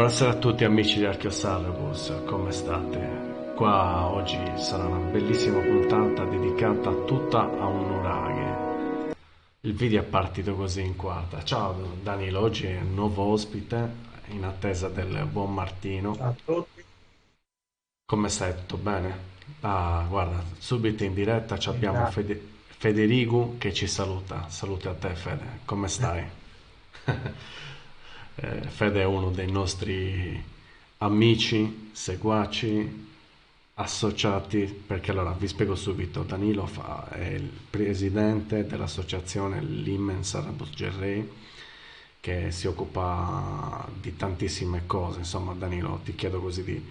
Buonasera a tutti amici di Archeosarrebus, come state? Qua oggi sarà una bellissima puntata dedicata tutta a un nuraghe. Il video è partito così in quarta. Ciao Danilo, oggi è un nuovo ospite in attesa del buon Martino. Ciao a tutti. Come stai? Tutto bene? Ah, guarda, subito in diretta ci abbiamo Grazie. Federico che ci saluta. Saluti a te Fede, come stai? Fede è uno dei nostri amici, seguaci, associati, perché allora vi spiego subito, è il presidente dell'associazione Limen Sarabus Gerrei che si occupa di tantissime cose, insomma Danilo ti chiedo così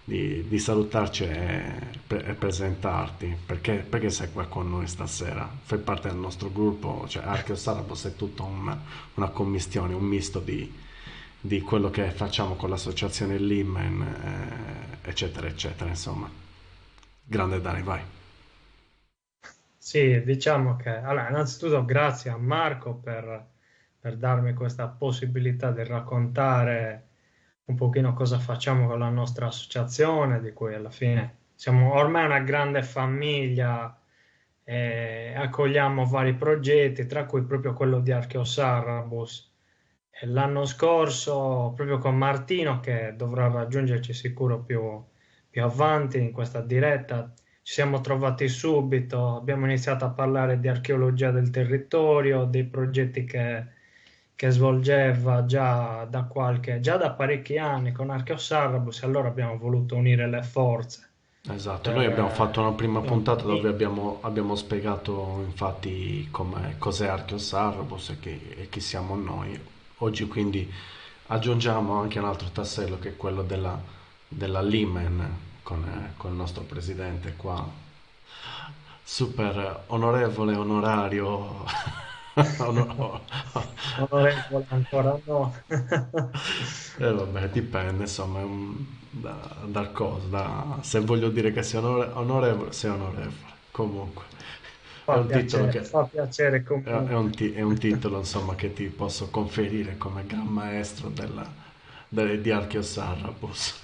di salutarci e presentarti, perché sei qua con noi stasera, fai parte del nostro gruppo, cioè Archeo Sarabus è tutta una commistione, un misto di quello che facciamo con l'associazione Limen, eccetera, eccetera, insomma. Grande Dani, vai. Sì, diciamo che allora, innanzitutto grazie a Marco per darmi questa possibilità di raccontare un pochino cosa facciamo con la nostra associazione, di cui alla fine siamo ormai una grande famiglia e accogliamo vari progetti, tra cui proprio quello di Archeosarabus. E l'anno scorso, proprio con Martino, che dovrà raggiungerci sicuro più avanti in questa diretta, ci siamo trovati subito, abbiamo iniziato a parlare di archeologia del territorio, dei progetti che svolgeva già da parecchi anni con Archeosarabus, e allora abbiamo voluto unire le forze Esatto, noi per abbiamo fatto una prima puntata dove unire. abbiamo spiegato infatti cos'è Archeosarabus e chi siamo noi. Oggi quindi aggiungiamo anche un altro tassello che è quello della Limen con il nostro presidente qua, super onorevole onorario. Onor- Onorevole, ancora no. vabbè, dipende, insomma, dal coso, se voglio dire che sia onorevole, sei onorevole. Comunque, è un titolo Fa piacere comunque. è un titolo, insomma, che ti posso conferire come gran maestro di Archeosarrabus.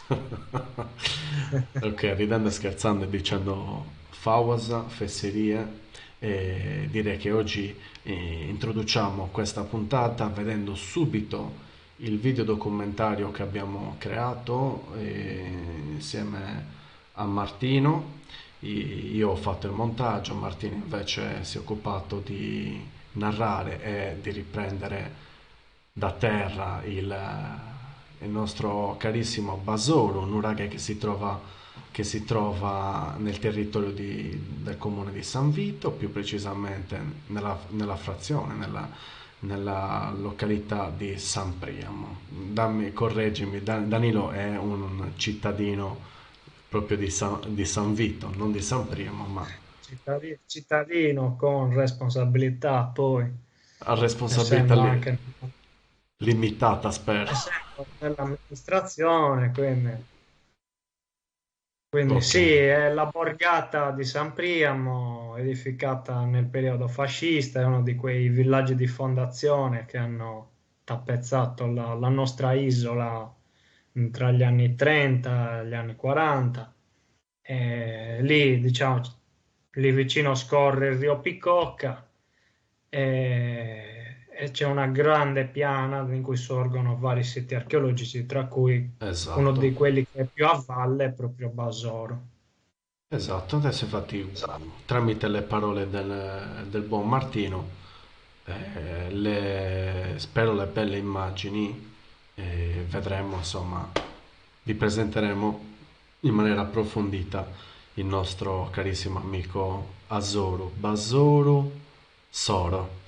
Ok, ridendo e scherzando e dicendo fausa, fesserie, direi che oggi introduciamo questa puntata vedendo subito il videodocumentario che abbiamo creato insieme a Martino. Io ho fatto il montaggio, Martino invece si è occupato di narrare e di riprendere da terra il nostro carissimo Basoro, un nuraghe che si trova nel territorio del comune di San Vito, più precisamente nella frazione, nella località di San Priamo. Correggimi, Danilo è un cittadino proprio di San Vito, non di San Priamo, ma Cittadino con responsabilità, poi ha responsabilità essendo anche limitata, spero. essendo nell'amministrazione, quindi Ok, sì, è la borgata di San Priamo, edificata nel periodo fascista, è uno di quei villaggi di fondazione che hanno tappezzato la nostra isola tra gli anni 30 e gli anni 40. E lì, diciamo, lì vicino scorre il Rio Picocca e c'è una grande piana in cui sorgono vari siti archeologici, tra cui uno esatto. di quelli che è più a valle è proprio Basoro. Esatto, adesso infatti tramite le parole del buon Martino, spero le belle immagini, vedremo, insomma, vi presenteremo in maniera approfondita il nostro carissimo amico Azoru, Basoru Soro.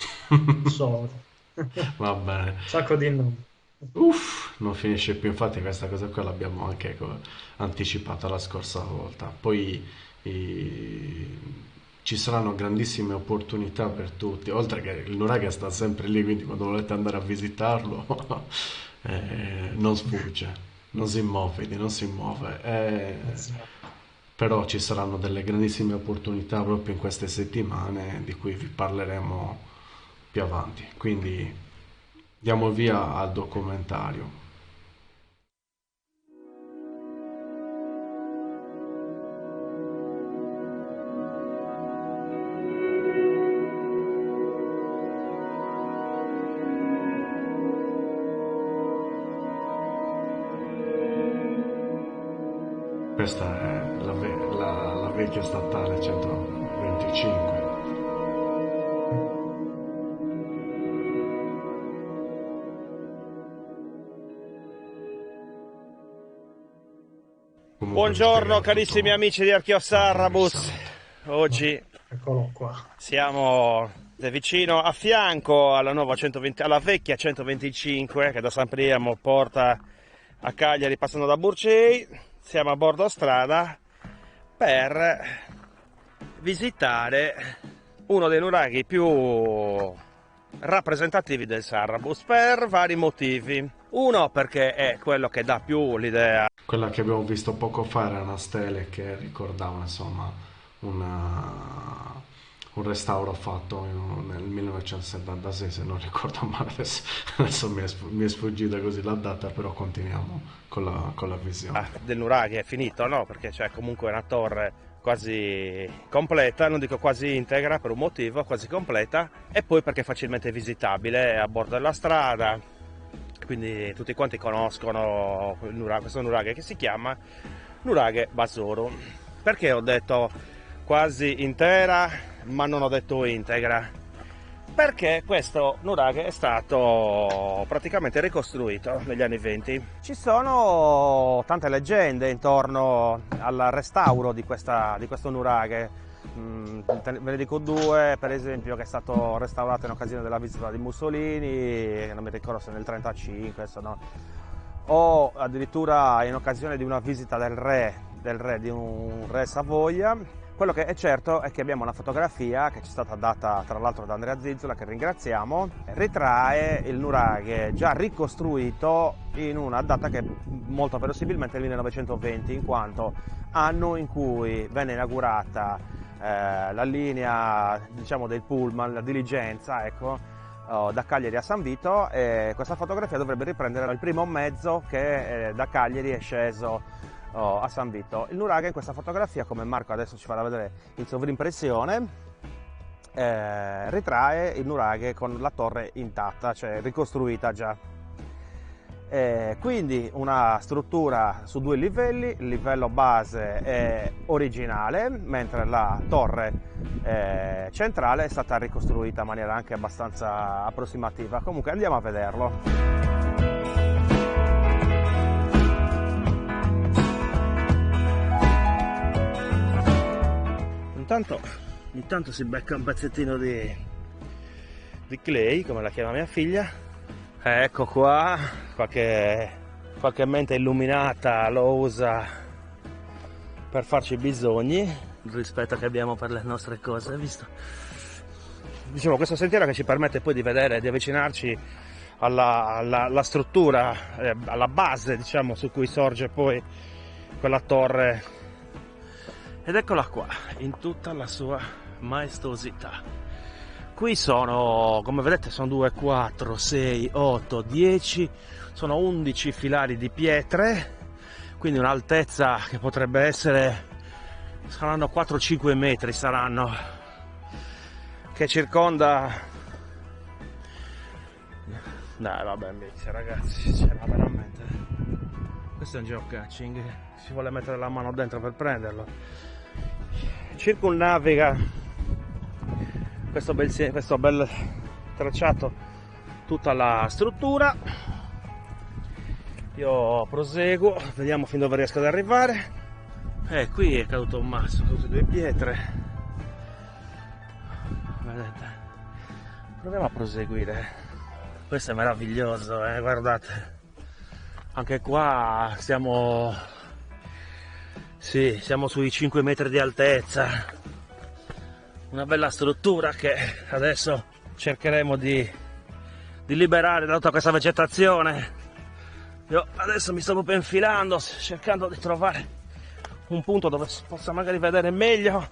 Soro. Va bene. Sacco di nomi. Uff, non finisce più, infatti questa cosa qua l'abbiamo anche anticipata la scorsa volta. Poi i- ci saranno grandissime opportunità per tutti, oltre che il Nuraga sta sempre lì, quindi quando volete andare a visitarlo non sfugge, non si muove, non si muove. Esatto. Però ci saranno delle grandissime opportunità proprio in queste settimane di cui vi parleremo più avanti. Quindi diamo il via al documentario. Questa è la vecchia statale 125. Comunque mi Buongiorno spiegano carissimi tutto amici di Archeosarrabus. interessante. Oggi Eccolo qua. siamo vicino a fianco alla nuova 120, alla vecchia 125 che da San Priamo porta a Cagliari passando da Burcei. Siamo a bordo strada per visitare uno dei nuraghi più rappresentativi del Sarrabus per vari motivi. Uno perché è quello che dà più l'idea. Quella che abbiamo visto poco fa era una stele che ricordava insomma un restauro fatto nel 1976, se non ricordo male, adesso mi è sfuggita così la data, però continuiamo con la visione. Del nuraghi è finito, no? Perché c'è comunque una torre quasi completa, non dico quasi integra per un motivo, quasi completa, e poi perché è facilmente visitabile, è a bordo della strada, quindi tutti quanti conoscono questo nuraghe che si chiama Nuraghe Basoro. Perché ho detto quasi intera ma non ho detto integra? Perché questo nuraghe è stato praticamente ricostruito negli anni 20. Ci sono tante leggende intorno al restauro di questo nuraghe. Ve ne dico due, per esempio, che è stato restaurato in occasione della visita di Mussolini, non mi ricordo se nel 1935, o addirittura in occasione di una visita di un re Savoia. Quello che è certo è che abbiamo una fotografia che ci è stata data tra l'altro da Andrea Zizzola, che ringraziamo, ritrae il nuraghe già ricostruito in una data che molto verosimilmente è il 1920, in quanto anno in cui venne inaugurata la linea, diciamo, del pullman, la diligenza, ecco, da Cagliari a San Vito. Questa fotografia dovrebbe riprendere il primo mezzo che da Cagliari è sceso a San Vito. Il nuraghe in questa fotografia, come Marco adesso ci farà vedere in sovrimpressione, ritrae il nuraghe con la torre intatta, cioè ricostruita già. Quindi una struttura su due livelli, il livello base è originale, mentre la torre centrale è stata ricostruita in maniera anche abbastanza approssimativa. Comunque andiamo a vederlo. Intanto si becca un pezzettino di clay, come la chiama mia figlia. Ecco qua, qualche mente illuminata lo usa per farci i bisogni, il rispetto che abbiamo per le nostre cose, visto? Diciamo, questo sentiero che ci permette poi di vedere, di avvicinarci alla struttura, alla base, diciamo, su cui sorge poi quella torre. Ed eccola qua, in tutta la sua maestosità. Qui sono, come vedete, sono 2, 4, 6, 8, 10, sono 11 filari di pietre, quindi un'altezza che potrebbe essere, saranno 4-5 metri, saranno, che circonda. Dai, vabbè, ragazzi, c'era veramente. Questo è un geocaching, si vuole mettere la mano dentro per prenderlo. Circumnaviga questo bel tracciato tutta la struttura. Io proseguo, vediamo fin dove riesco ad arrivare. Qui è caduto un masso, sono cadute 2 pietre. Vedete? Proviamo a proseguire. Questo è meraviglioso, guardate. Anche qua siamo sui 5 metri di altezza. Una bella struttura che adesso cercheremo di liberare da tutta questa vegetazione. Io adesso mi sto proprio infilando, cercando di trovare un punto dove si possa magari vedere meglio.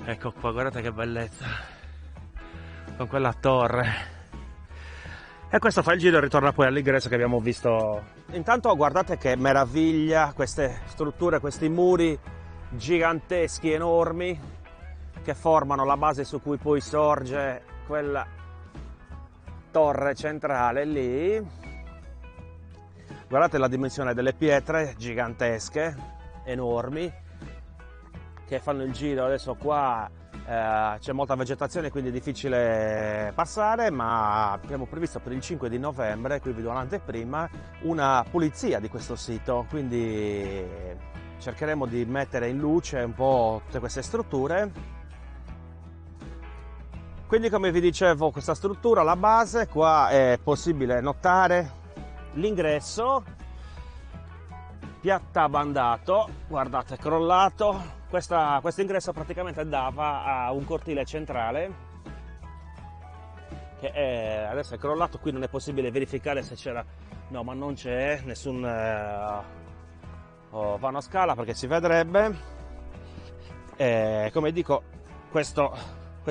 Ecco qua, guardate che bellezza, con quella torre. E questo fa il giro e ritorna poi all'ingresso che abbiamo visto. Intanto guardate che meraviglia, queste strutture, questi muri giganteschi, enormi, che formano la base su cui poi sorge quella torre centrale lì. Guardate la dimensione delle pietre gigantesche, enormi che fanno il giro. Adesso qua c'è molta vegetazione, quindi è difficile passare, ma abbiamo previsto per il 5 di novembre, qui vi do un'anteprima, una pulizia di questo sito, quindi cercheremo di mettere in luce un po' tutte queste strutture. Quindi, come vi dicevo, questa struttura, la base, qua è possibile notare l'ingresso piattabandato, guardate, crollato. Questo ingresso praticamente dava a un cortile centrale che adesso è crollato. Qui non è possibile verificare se c'era, no, ma non c'è nessun vano scala, perché si vedrebbe. Come dico, questo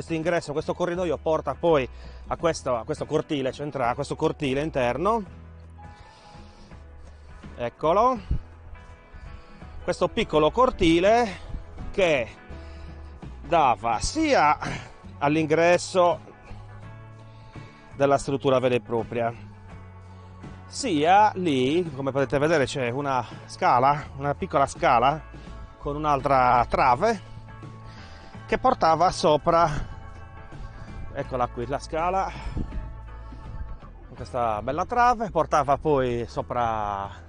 ingresso, questo corridoio porta poi a questo cortile centrale, a questo cortile interno, eccolo, questo piccolo cortile che dava sia all'ingresso della struttura vera e propria, sia lì, come potete vedere, c'è una scala, una piccola scala con un'altra trave che portava sopra, eccola qui la scala, questa bella trave, portava poi sopra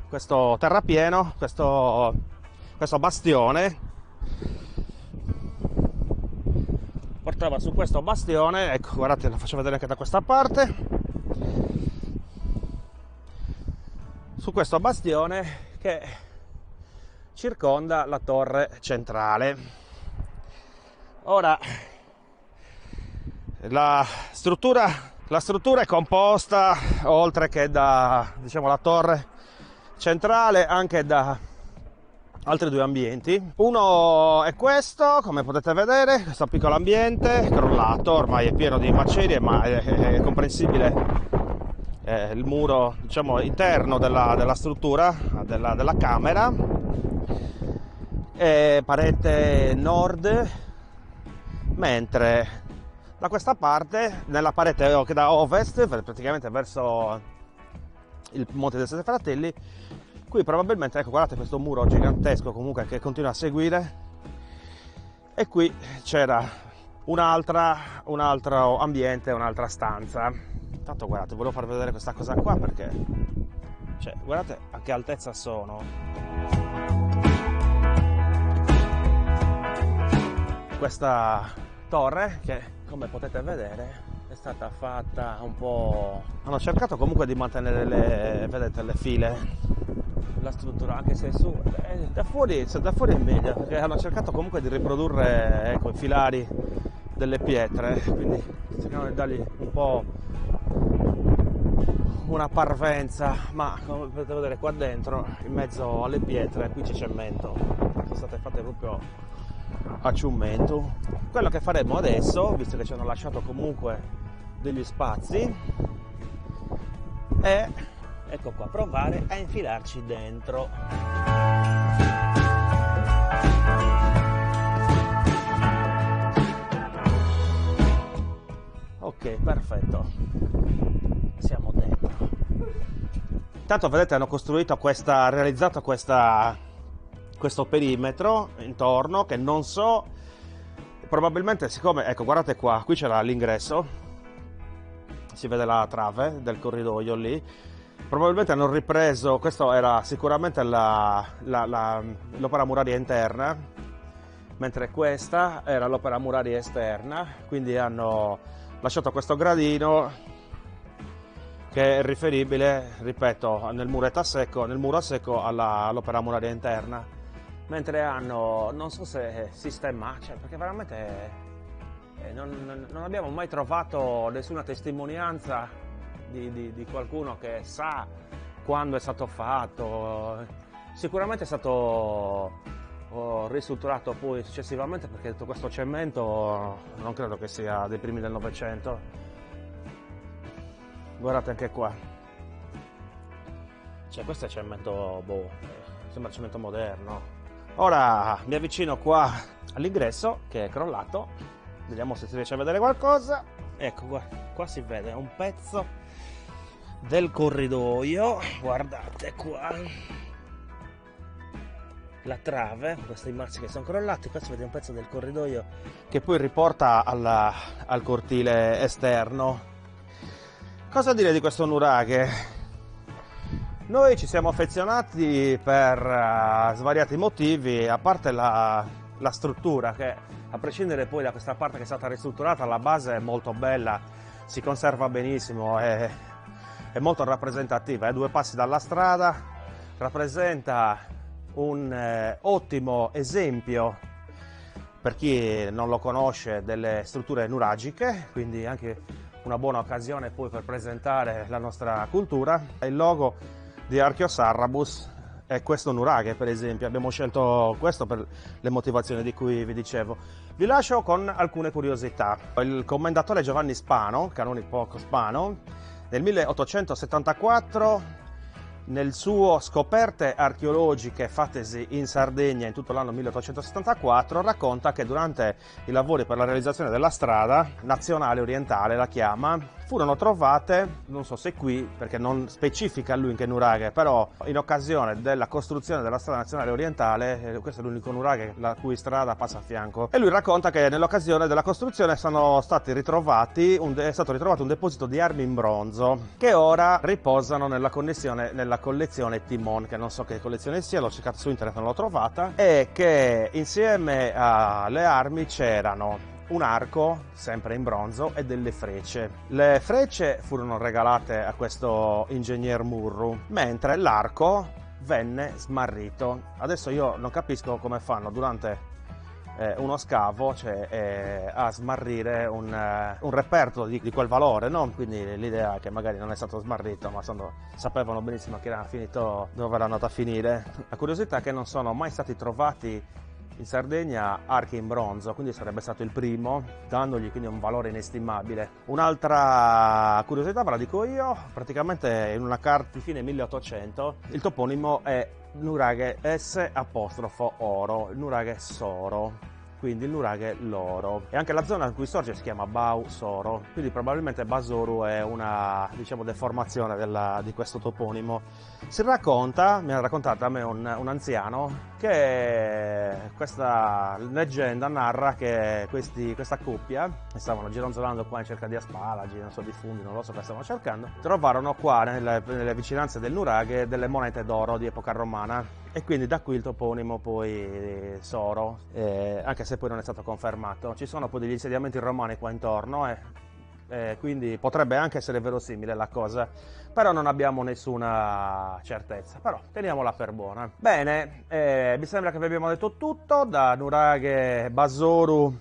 questo terrapieno, questo bastione, portava su questo bastione, ecco, guardate, lo faccio vedere anche da questa parte, su questo bastione che circonda la torre centrale. Ora, la struttura è composta, oltre che da, diciamo, la torre centrale, anche da altri due ambienti. Uno è questo, come potete vedere, questo piccolo ambiente crollato, ormai è pieno di macerie, ma è comprensibile. Il muro, diciamo, interno della struttura, della camera, parete nord, mentre da questa parte, nella parete che da ovest, praticamente verso il Monte dei Sette Fratelli, qui probabilmente, ecco, guardate questo muro gigantesco comunque che continua a seguire, e qui c'era un altro ambiente, un'altra stanza. Intanto guardate, volevo farvi vedere questa cosa qua, perché, cioè, guardate a che altezza sono. Questa torre che, come potete vedere, è stata fatta un po', hanno cercato comunque di mantenere vedete, le file, la struttura, anche se su da fuori è meglio, perché hanno cercato comunque di riprodurre, ecco, i filari delle pietre, quindi cercano di dargli un po' una parvenza, ma come potete vedere qua dentro, in mezzo alle pietre, qui c'è cemento, sono state fatte proprio a ciumento. Quello che faremo adesso, visto che ci hanno lasciato comunque degli spazi, è, ecco qua, provare a infilarci dentro. Ok, perfetto, siamo dentro. Intanto vedete, hanno realizzato questo perimetro intorno, che non so, probabilmente, siccome, ecco, guardate qua, qui c'era l'ingresso, si vede la trave del corridoio lì, probabilmente hanno ripreso, questo era sicuramente l'opera muraria interna, mentre questa era l'opera muraria esterna, quindi hanno lasciato questo gradino che è riferibile, ripeto, nel muro a secco all'opera muraria interna, mentre hanno, non so se sistema, cioè, perché veramente non abbiamo mai trovato nessuna testimonianza di qualcuno che sa quando è stato fatto. Sicuramente è stato ristrutturato poi successivamente, perché tutto questo cemento non credo che sia dei primi del Novecento. Guardate anche qua, cioè, questo è cemento, sembra cemento moderno. Ora mi avvicino qua all'ingresso, che è crollato, vediamo se si riesce a vedere qualcosa. Ecco qua si vede un pezzo del corridoio, guardate qua, la trave, questi mazzi che sono crollati. Questo vede un pezzo del corridoio che poi riporta al cortile esterno. Cosa dire di questo nuraghe? Noi ci siamo affezionati per svariati motivi, a parte la struttura che, a prescindere poi da questa parte che è stata ristrutturata, la base è molto bella, si conserva benissimo, è molto rappresentativa, è 2 passi dalla strada, rappresenta un ottimo esempio per chi non lo conosce delle strutture nuragiche, quindi anche una buona occasione poi per presentare la nostra cultura. Il logo di Archeosarrabus è questo nuraghe, per esempio. Abbiamo scelto questo per le motivazioni di cui vi dicevo. Vi lascio con alcune curiosità. Il commendatore Giovanni Spano, canonico Spano, nel 1874, nel suo Scoperte archeologiche fattesi in Sardegna in tutto l'anno 1874, racconta che durante i lavori per la realizzazione della strada nazionale orientale, la chiama, furono trovate, non so se qui, perché non specifica lui in che nuraghe, però in occasione della costruzione della strada nazionale orientale, questo è l'unico nuraghe la cui strada passa a fianco, e lui racconta che nell'occasione della costruzione è stato ritrovato un deposito di armi in bronzo che ora riposano nella collezione Timon, che non so che collezione sia, l'ho cercato su internet, non l'ho trovata, e che insieme alle armi c'erano un arco, sempre in bronzo, e delle frecce. Le frecce furono regalate a questo ingegner Murru, mentre l'arco venne smarrito. Adesso io non capisco come fanno durante uno scavo, a smarrire un reperto di quel valore, no? Quindi l'idea è che magari non è stato smarrito, ma sapevano benissimo che era finito dove era andato a finire. La curiosità è che non sono mai stati trovati in Sardegna archi in bronzo, quindi sarebbe stato il primo, dandogli quindi un valore inestimabile. Un'altra curiosità ve la dico io: praticamente in una carta di fine 1800 il toponimo è nuraghe S' oro, il nuraghe Soro, quindi il nuraghe Loro, e anche la zona in cui sorge si chiama Bau Soro, quindi probabilmente Basoru è una, diciamo, deformazione di questo toponimo. Si racconta, mi ha raccontato a me un anziano, che questa leggenda narra che questa coppia stavano gironzolando qua in cerca di asparagi, non so, di funghi, non lo so cosa stavano cercando, trovarono qua nelle vicinanze del nuraghe delle monete d'oro di epoca romana, e quindi da qui il toponimo poi Soro, anche se poi non è stato confermato. Ci sono poi degli insediamenti romani qua intorno, quindi potrebbe anche essere verosimile la cosa, però non abbiamo nessuna certezza, però teniamola per buona. Bene, mi sembra che vi abbiamo detto tutto, da nuraghe Basoru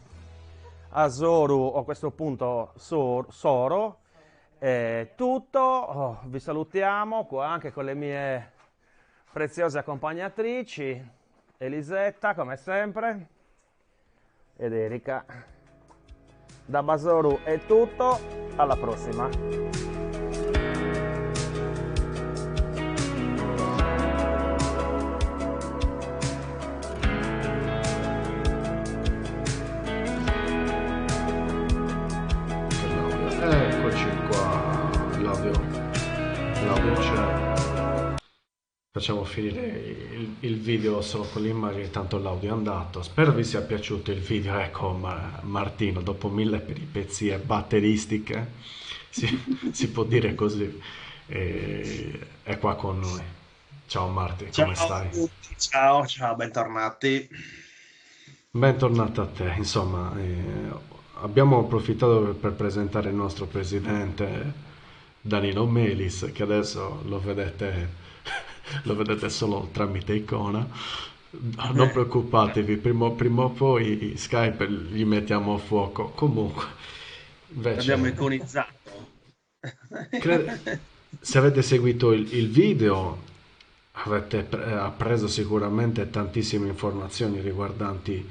a Soru, a questo punto Soro, tutto. Vi salutiamo qua anche con le mie preziose accompagnatrici, Elisetta come sempre, ed Erika. Da Basoru è tutto, alla prossima. Eccoci qua, l'audio c'è. Facciamo finire il video solo con l'immagine, tanto l'audio è andato. Spero vi sia piaciuto il video. Ecco Martino, dopo 1000 peripezie batteristiche, si può dire così, è qua con noi. Ciao Marti, come stai? Ciao, bentornati. Bentornato a te. Insomma, abbiamo approfittato per presentare il nostro presidente Danilo Melis, che adesso lo vedete solo tramite icona. Non preoccupatevi, prima o poi Skype gli mettiamo a fuoco. Comunque, invece, abbiamo iconizzato. Se avete seguito il video, avete appreso sicuramente tantissime informazioni riguardanti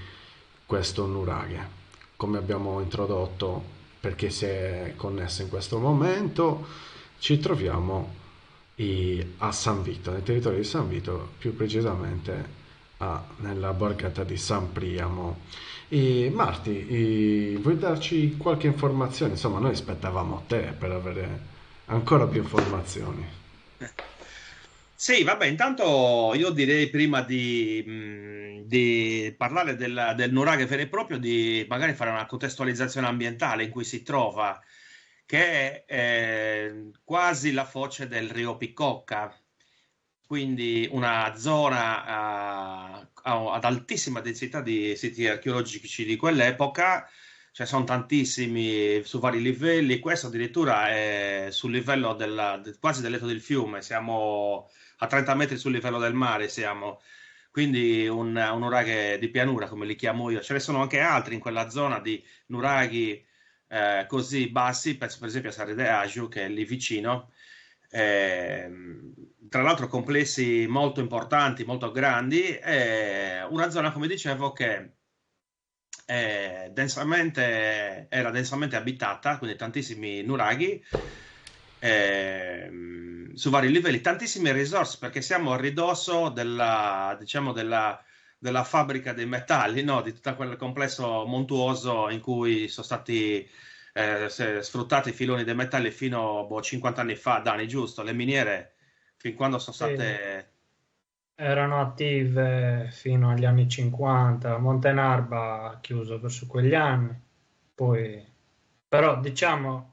questo nuraghe, come abbiamo introdotto, perché si è connesso in questo momento. Ci troviamo a San Vito, nel territorio di San Vito, più precisamente nella borgata di San Priamo. E Marti, vuoi darci qualche informazione? Insomma, noi aspettavamo te per avere ancora più informazioni. Sì, vabbè, intanto io direi prima di parlare del nuraghe vero e proprio, di magari fare una contestualizzazione ambientale in cui si trova, che è quasi la foce del Rio Picocca, quindi una zona ad altissima densità di siti archeologici di quell'epoca, ce ne sono tantissimi su vari livelli, questo addirittura è sul livello quasi del letto del fiume, siamo a 30 metri sul livello del mare, siamo quindi un nuraghe di pianura, come li chiamo io. Ce ne sono anche altri in quella zona di nuraghi così bassi, penso per esempio a Sarri de Agiu, che è lì vicino. Tra l'altro complessi molto importanti, molto grandi, una zona, come dicevo, che era densamente abitata, quindi tantissimi nuraghi su vari livelli, tantissime risorse, perché siamo a ridosso diciamo, della fabbrica dei metalli, no? Di tutto quel complesso montuoso in cui sono stati sfruttati i filoni dei metalli fino a 50 anni fa, Dani, giusto? Le miniere, fin quando sono Sì, state... erano attive fino agli anni 50, Montenarba ha chiuso verso quegli anni, poi però diciamo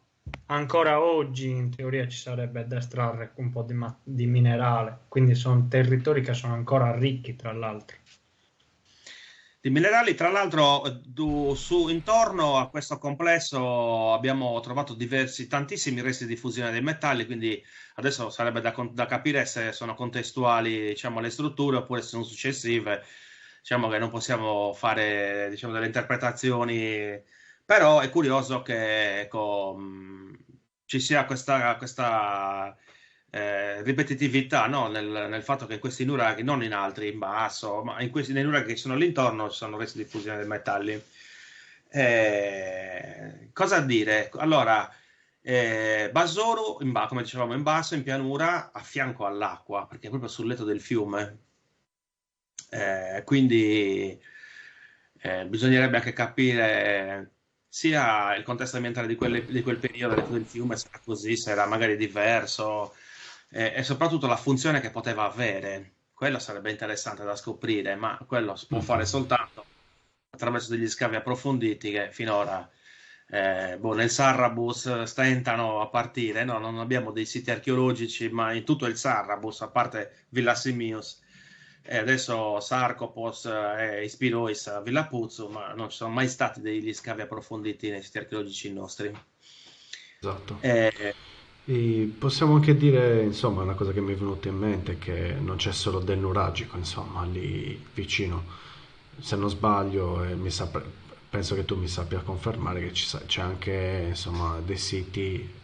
ancora oggi in teoria ci sarebbe da estrarre un po' di minerale, quindi sono territori che sono ancora ricchi tra l'altro. Di minerali, tra l'altro, intorno a questo complesso abbiamo trovato tantissimi resti di fusione dei metalli, quindi adesso sarebbe da capire se sono contestuali, diciamo, alle strutture oppure se sono successive. Diciamo che non possiamo fare, diciamo, delle interpretazioni, però è curioso che, ecco, ci sia questa ripetitività, no? Nel fatto che questi nuraghi, non in altri, in basso, ma nei nuraghi che sono all'intorno ci sono resti di fusione dei metalli. Cosa dire? Allora, Basoru, come dicevamo, in basso, in pianura, a fianco all'acqua, perché è proprio sul letto del fiume. Quindi bisognerebbe anche capire sia il contesto ambientale di quel periodo, il letto del fiume, se era così, se era magari diverso, e soprattutto la funzione che poteva avere. Quello sarebbe interessante da scoprire, ma quello si può fare Mhm. soltanto attraverso degli scavi approfonditi che finora nel Sarrabus stentano a partire. No? Non abbiamo dei siti archeologici, ma in tutto il Sarrabus, a parte Villa Simius, e adesso Sarcopos e Ispirois a Villa Puzzo, ma non ci sono mai stati degli scavi approfonditi nei siti archeologici nostri. Esatto. Eh, E possiamo anche dire, insomma, una cosa che mi è venuta in mente è che non c'è solo del nuragico, insomma, lì vicino. Se non sbaglio, penso che tu mi sappia confermare che c'è anche, insomma, dei siti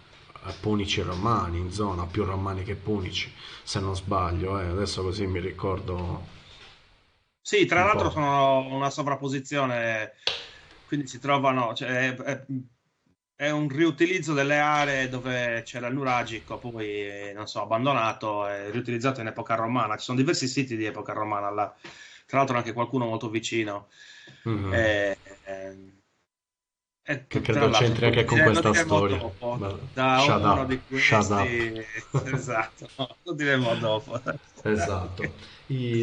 punici romani in zona, più romani che punici, se non sbaglio, adesso così mi ricordo Sì, tra un l'altro po'. sono una sovrapposizione, quindi si trovano, cioè, è un riutilizzo delle aree dove c'era il nuragico, poi, non so, abbandonato e riutilizzato in epoca romana. Ci sono diversi siti di epoca romana là, tra l'altro anche qualcuno molto vicino. Mhm. Eh, eh, Che Tra credo l'altro, c'entri anche con lo questa diremo storia. dopo, Ma- da Shut uno up, di shut up. questi, esatto, lo diremo dopo. Esatto.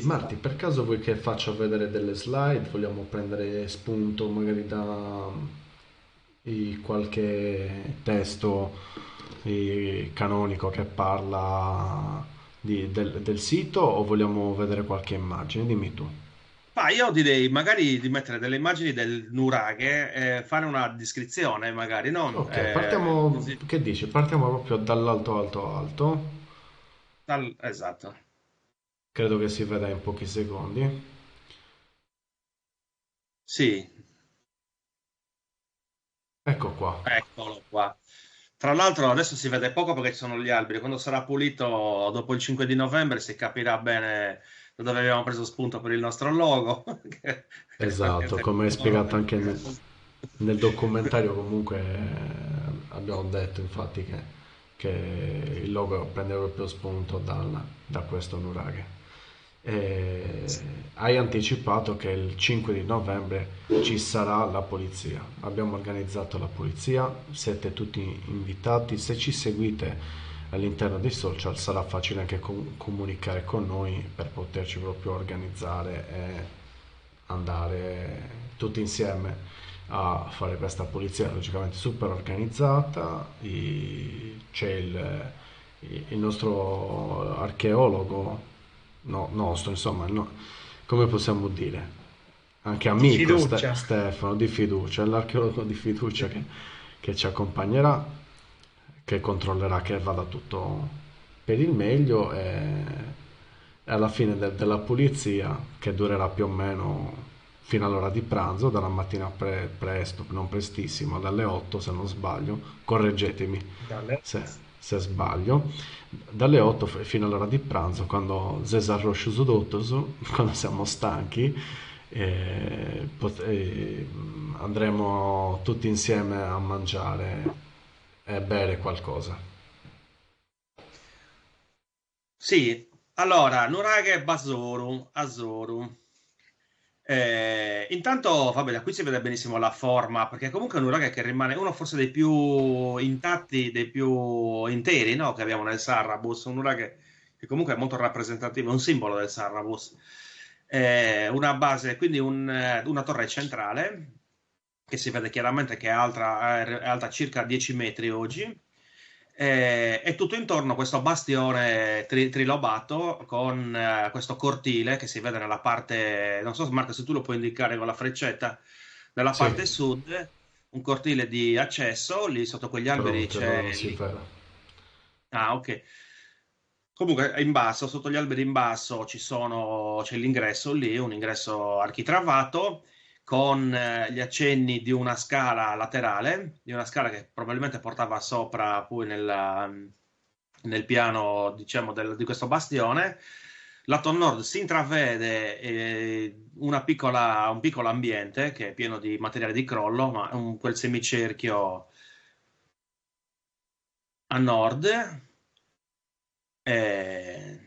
Marti, per caso vuoi che faccia vedere delle slide? Vogliamo prendere spunto magari da qualche testo canonico che parla del sito o vogliamo vedere qualche immagine? Dimmi tu. Ma io direi magari di mettere delle immagini del nuraghe e fare una descrizione, magari, no? Ok, partiamo, Così, che dici? Partiamo proprio dall'alto alto alto. esatto. Credo che si veda in pochi secondi. Sì, Ecco qua. eccolo qua. Tra l'altro adesso si vede poco perché ci sono gli alberi, quando sarà pulito dopo il 5 di novembre si capirà bene da dove abbiamo preso spunto per il nostro logo. Che Esatto, ovviamente come è loro spiegato anche nel documentario, comunque abbiamo detto infatti che il logo prende proprio spunto da questo nuraghe. E hai anticipato che il 5 di novembre ci sarà la polizia. Abbiamo organizzato la polizia, siete tutti invitati. Se ci seguite all'interno dei social sarà facile anche comunicare con noi per poterci proprio organizzare e andare tutti insieme a fare questa pulizia logicamente super organizzata. C'è il nostro archeologo, no, nostro, insomma, come possiamo dire, anche Di amico fiducia. Stefano di fiducia, l'archeologo di fiducia che ci accompagnerà, che controllerà che vada tutto per il meglio e alla fine della pulizia, che durerà più o meno fino all'ora di pranzo, dalla mattina presto, non prestissimo, dalle 8 se non sbaglio, correggetemi Dalle... se, se sbaglio, dalle 8 fino all'ora di pranzo, quando Cesar Roșu, quando siamo stanchi, andremo tutti insieme a mangiare e bere qualcosa. Sì, allora, Nuraghe Bazoru, Azoru. Intanto, vabbè, da qui si vede benissimo la forma, perché comunque è un nuraghe che rimane uno forse dei più intatti, dei più interi, no? Che abbiamo nel Sarrabus, un nuraghe che comunque è molto rappresentativo, è un simbolo del Sarrabus. Una base, quindi una torre centrale, che si vede chiaramente che è alta circa 10 metri oggi, e tutto intorno questo bastione trilobato con questo cortile che si vede nella parte, non so Marco se tu lo puoi indicare con la freccetta, nella Sì, parte sud, un cortile di accesso, lì sotto quegli alberi te lo c'è si vede. Ah, ok. Comunque in basso, sotto gli alberi in basso c'è l'ingresso lì, un ingresso architravato con gli accenni di una scala laterale, di una scala che probabilmente portava sopra poi nel piano, diciamo, di questo bastione. Lato nord si intravede un piccolo ambiente che è pieno di materiale di crollo, ma quel semicerchio a nord. Eh,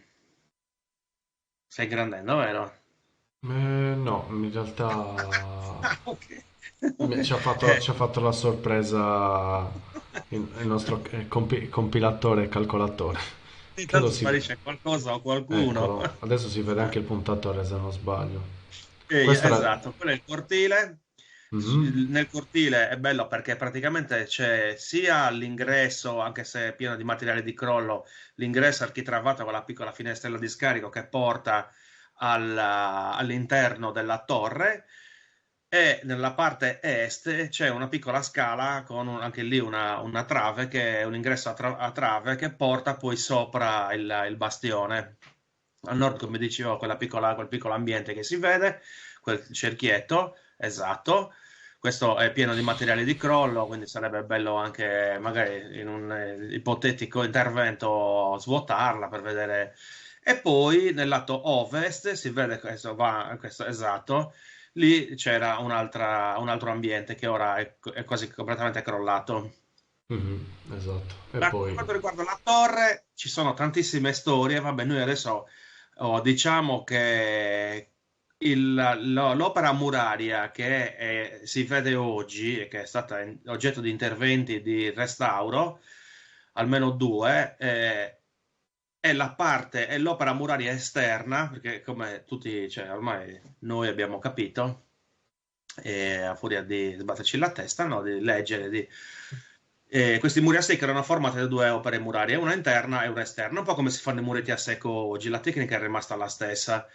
Stai ingrandendo, vero? No, in realtà Ah, ok. ci ha fatto la sorpresa il nostro compilatore e calcolatore. Credo Intanto si... sparisce qualcosa o qualcuno. Eccolo, adesso si vede anche il puntatore se non sbaglio. Questa era... Esatto, quello è il cortile. Mhm, Nel cortile è bello perché praticamente c'è sia l'ingresso, anche se è pieno di materiale di crollo, l'ingresso architravato con la piccola finestrella di scarico che porta all'interno della torre, e nella parte est c'è una piccola scala con anche lì una trave, che è un ingresso a trave che porta poi sopra il bastione. A nord, come dicevo, quel piccolo ambiente che si vede, quel cerchietto, esatto. Questo è pieno di materiali di crollo, quindi sarebbe bello anche magari in un ipotetico intervento svuotarla per vedere. E poi nel lato ovest si vede questo esatto, lì c'era un altro ambiente che ora è quasi completamente crollato. mhm, esatto. E Per poi... quanto riguarda la torre, ci sono tantissime storie. Vabbè, noi adesso diciamo che l'opera muraria che si vede oggi e che è stata oggetto di interventi di restauro, almeno due, è l'opera muraria esterna, perché come tutti, cioè, ormai noi abbiamo capito, a furia di sbatterci la testa, no? Di leggere, questi muri a secco erano formati da due opere murarie, una interna e una esterna, un po' come si fanno i muretti a secco oggi, la tecnica è rimasta la stessa.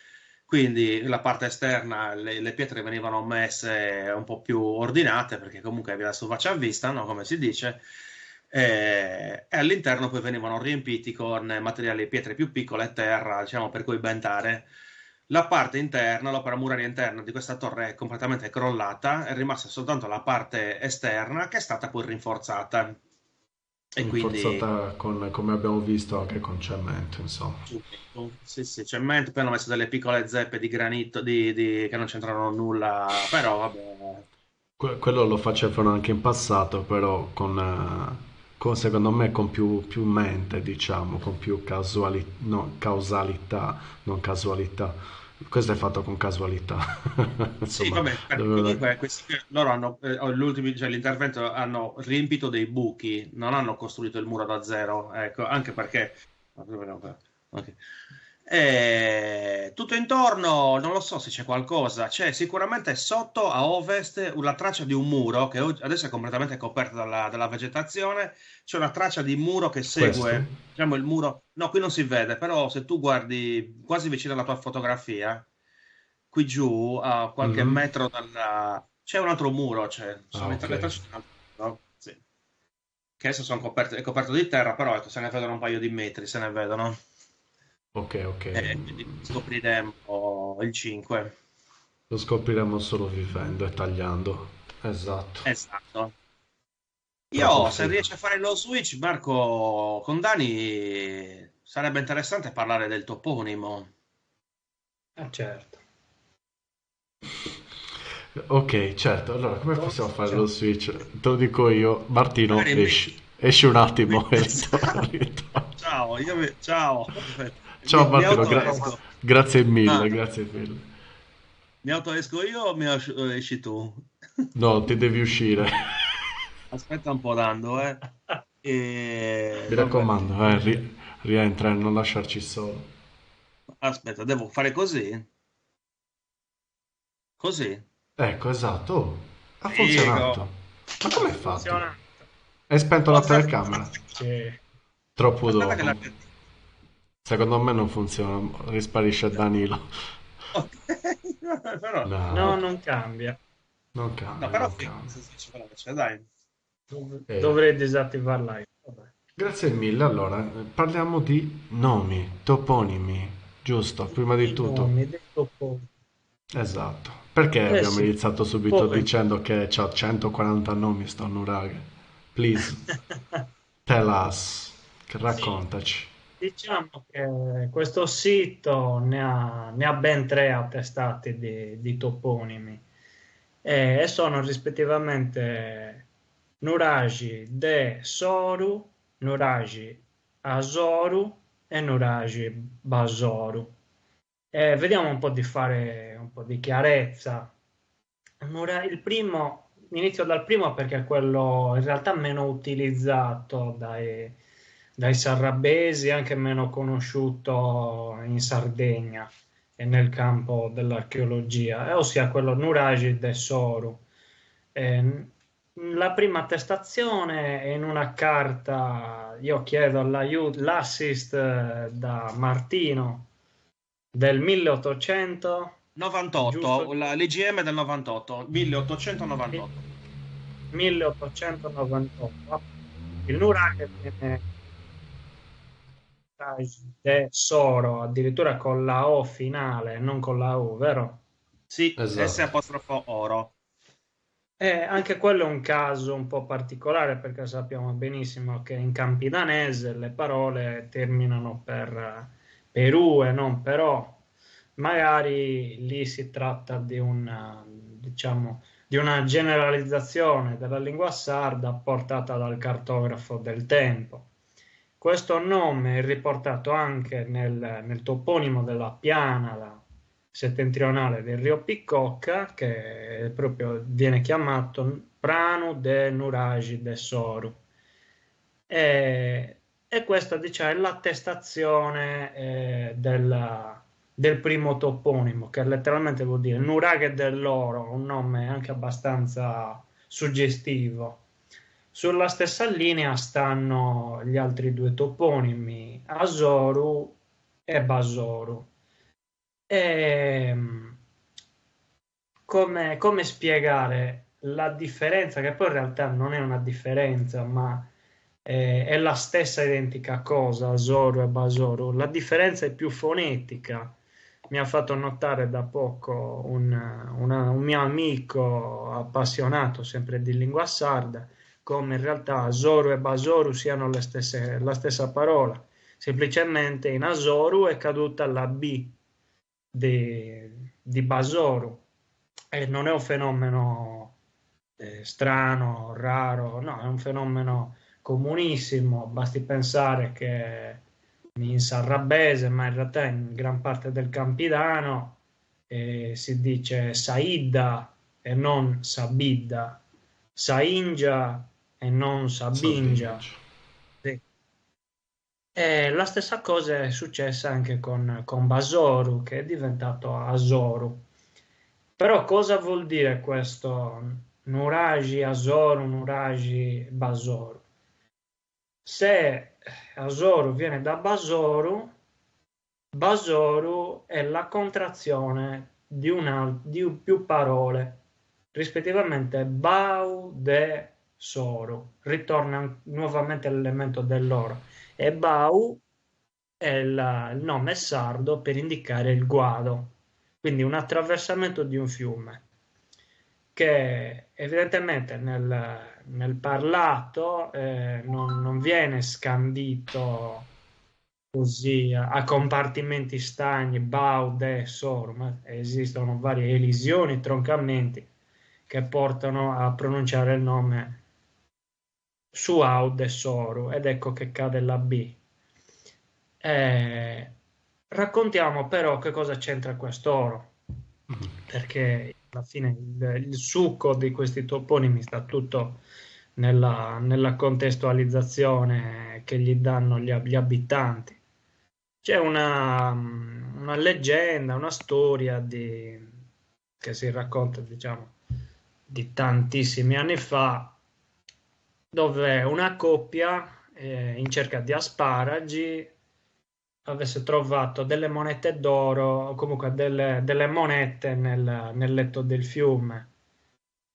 Quindi la parte esterna, le pietre venivano messe un po' più ordinate, perché comunque aveva su faccia a vista, no? Come si dice, e all'interno poi venivano riempiti con materiali, pietre più piccole e terra, diciamo, per coibentare. La parte interna, l'opera muraria interna di questa torre è completamente crollata, è rimasta soltanto la parte esterna che è stata poi rinforzata. E quindi Rinforzata con, come abbiamo visto, anche con cemento, insomma. cemento, sì, sì, cemento, poi hanno messo delle piccole zeppe di granito che non c'entrano nulla, però vabbè. Quello lo facevano anche in passato, però secondo me con più mente, diciamo, con più causalità, non casualità. Questo è fatto con casualità. Sì, Insomma, vabbè, perché doveva... comunque loro hanno, cioè, l'intervento hanno riempito dei buchi, non hanno costruito il muro da zero, ecco, anche perché... Ok. Tutto intorno, non lo so se c'è qualcosa, c'è sicuramente sotto a ovest una traccia di un muro che adesso è completamente coperto dalla vegetazione, c'è una traccia di muro che Questo? segue, diciamo il muro, no, qui non si vede, però se tu guardi quasi vicino alla tua fotografia, qui giù a qualche Mhm. metro c'è un altro muro, Ah, sono ok. le tracce di un altro muro, sì. Che adesso è coperto di terra, però ecco, se ne vedono un paio di metri, se ne vedono. Ok, ok. Quindi scopriremo il 5. Lo scopriremo solo vivendo e tagliando. Esatto. Esatto. Troppo Io, se figo. riesci a fare lo switch, Marco, con Dani sarebbe interessante parlare del toponimo. Certo. Ok, certo. Allora, come Come possiamo fare lo facciamo? switch? Te lo dico io. Martino, Magari esci. Esci un attimo e Esatto. ritorni. Ciao, ciao. Aspetta. Ciao Mi Martino, autoesco. grazie mille, Ah, grazie mille. mi autoesco io o esci tu? No, ti devi uscire. Aspetta un po' dando, eh. Mi Vabbè. raccomando, rientra e non lasciarci solo. Aspetta, devo fare così? Così? Ecco, esatto. Oh, ha Figo. funzionato. Ma come hai Ha fatto? funzionato. Hai spento Ho la disattivato. telecamera? Sì. Troppo Aspetta che dopo. la... Secondo me non funziona, risparisce Danilo. Ok, però... No, No, non cambia. non No, cambia, però non figo cambia. questo switch veloce, dai. Eh, Dovrei disattivarla io. Vabbè. Grazie mille. Allora, parliamo di nomi, toponimi, giusto? Prima di I tutto. nomi dei topo. Esatto. Perché Eh abbiamo sì, iniziato subito poi... dicendo che c'ha 140 nomi sto nuraghe? Please, tell us. Sì, Raccontaci. diciamo che questo sito ne ha ben tre attestati di toponimi e sono rispettivamente Nuragi de Soru, Nuragi Asoru e Nuragi Basoru. Vediamo un po' di fare un po' di chiarezza. Il primo, inizio dal primo perché è quello in realtà meno utilizzato dai sarrabesi, anche meno conosciuto in Sardegna e nel campo dell'archeologia, ossia quello Nuragi de Soru. Eh, la prima attestazione è in una carta, io chiedo l'assist da Martino del 1800, 98, giusto? l'EGM del 98, 1898. 1898. Il nuraghe viene de Soro, addirittura con la O finale, non con la U, vero? Sì, S Esatto. apostrofo oro. Anche quello è un caso un po' particolare perché sappiamo benissimo che in campidanese le parole terminano per U e non per O. Magari lì si tratta diciamo, di una generalizzazione della lingua sarda portata dal cartografo del tempo. Questo nome è riportato anche nel toponimo della piana settentrionale del Rio Picocca, che proprio viene chiamato Pranu de Nuragi de Soru. E questa diciamo, è l'attestazione del primo toponimo, che letteralmente vuol dire nuraghe dell'oro, un nome anche abbastanza suggestivo. Sulla stessa linea stanno gli altri due toponimi, Asoru e Basoru. E, come spiegare la differenza, che poi in realtà non è una differenza, ma è la stessa identica cosa, Asoru e Basoru. La differenza è più fonetica. Mi ha fatto notare da poco un mio amico appassionato sempre di lingua sarda, come in realtà Asoru e Basoru siano la stessa parola. Semplicemente in Asoru è caduta la B di Basoru e non è un fenomeno strano, raro, no, è un fenomeno comunissimo. Basti pensare che in Sarrabese, ma in realtà in gran parte del Campidano, si dice Saida e non Sabidda, Saingia e non Sabingia. Sabingia. Sì. E la stessa cosa è successa anche con Basoru, che è diventato Asoru. Però cosa vuol dire questo Nuragi Asoru, Nuragi Basoru? Se Asoru viene da Basoru, Basoru è la contrazione di più parole, rispettivamente Bau de Soru. Ritorna nuovamente l'elemento dell'oro. E Bau è il nome sardo per indicare il guado, quindi un attraversamento di un fiume che evidentemente nel parlato non viene scandito così a compartimenti stagni, baude, sor, ma esistono varie elisioni, troncamenti che portano a pronunciare il nome su aude soru, ed ecco che cade la B. Raccontiamo però che cosa c'entra quest'oro, perché alla fine il succo di questi toponimi sta tutto nella contestualizzazione che gli danno gli abitanti. C'è una leggenda, una storia che si racconta, diciamo, di tantissimi anni fa, dove una coppia in cerca di asparagi avesse trovato delle monete d'oro, o comunque delle monete nel letto del fiume.